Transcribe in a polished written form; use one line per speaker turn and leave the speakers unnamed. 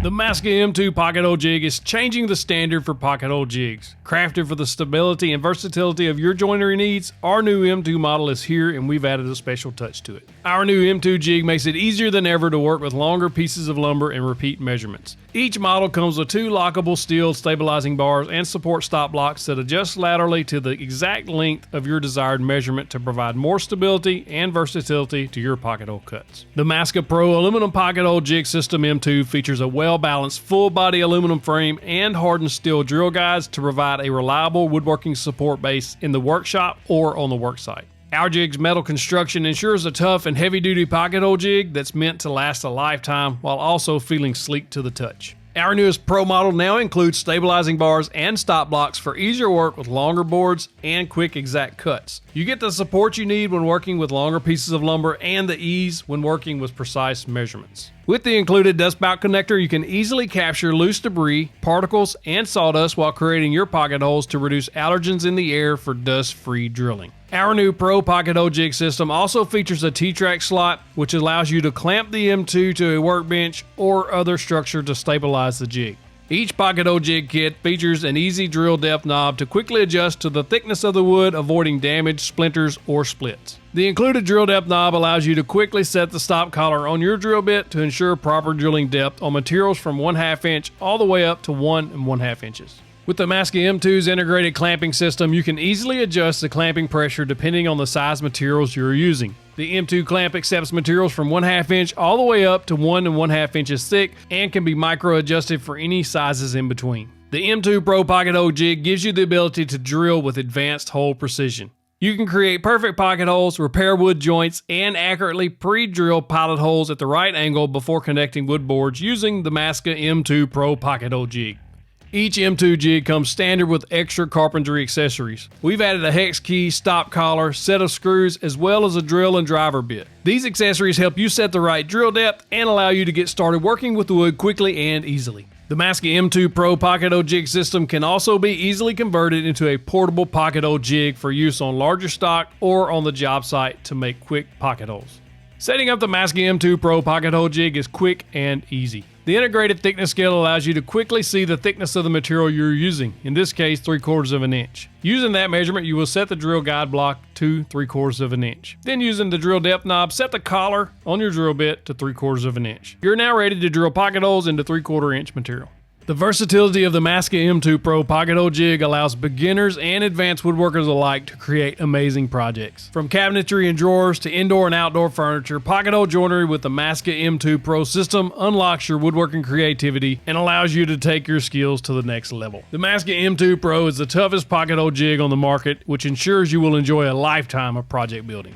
The Massca M2 pocket hole jig is changing the standard for pocket hole jigs. Crafted for the stability and versatility of your joinery needs, our new M2 model is here and we've added a special touch to it. Our new M2 jig makes it easier than ever to work with longer pieces of lumber and repeat measurements. Each model comes with 2 lockable steel stabilizing bars and support stop blocks that adjust laterally to the exact length of your desired measurement to provide more stability and versatility to your pocket hole cuts. The Massca Pro aluminum pocket hole jig system M2 features a well-balanced full-body aluminum frame and hardened steel drill guides to provide a reliable woodworking support base in the workshop or on the worksite. Our jig's metal construction ensures a tough and heavy-duty pocket hole jig that's meant to last a lifetime while also feeling sleek to the touch. Our newest Pro model now includes stabilizing bars and stop blocks for easier work with longer boards and quick exact cuts. You get the support you need when working with longer pieces of lumber and the ease when working with precise measurements. With the included dust spout connector, you can easily capture loose debris, particles, and sawdust while creating your pocket holes to reduce allergens in the air for dust-free drilling. Our new Pro pocket hole jig system also features a T-track slot, which allows you to clamp the M2 to a workbench or other structure to stabilize the jig. Each pocket hole jig kit features an easy drill depth knob to quickly adjust to the thickness of the wood, avoiding damage, splinters, or splits. The included drill depth knob allows you to quickly set the stop collar on your drill bit to ensure proper drilling depth on materials from 1/2 inch all the way up to 1 1/2 inches. With the Massca M2's integrated clamping system, you can easily adjust the clamping pressure depending on the size materials you're using. The M2 clamp accepts materials from 1/2 inch all the way up to 1 1/2 inches thick and can be micro adjusted for any sizes in between. The M2 Pro pocket hole jig gives you the ability to drill with advanced hole precision. You can create perfect pocket holes, repair wood joints, and accurately pre-drill pilot holes at the right angle before connecting wood boards using the Massca M2 Pro pocket hole jig. Each M2 jig comes standard with extra carpentry accessories. We've added a hex key, stop collar, set of screws, as well as a drill and driver bit. These accessories help you set the right drill depth and allow you to get started working with the wood quickly and easily. The Massca M2 Pro pocket hole jig system can also be easily converted into a portable pocket hole jig for use on larger stock or on the job site to make quick pocket holes. Setting up the Massca M2 Pro pocket hole jig is quick and easy. The integrated thickness scale allows you to quickly see the thickness of the material you're using, in this case 3/4 of an inch. Using that measurement, you will set the drill guide block to 3/4 of an inch. Then using the drill depth knob, set the collar on your drill bit to 3/4 of an inch. You're now ready to drill pocket holes into 3/4 inch material. The versatility of the Massca M2 Pro pocket hole jig allows beginners and advanced woodworkers alike to create amazing projects. From cabinetry and drawers to indoor and outdoor furniture, pocket hole joinery with the Massca M2 Pro system unlocks your woodworking creativity and allows you to take your skills to the next level. The Massca M2 Pro is the toughest pocket hole jig on the market, which ensures you will enjoy a lifetime of project building.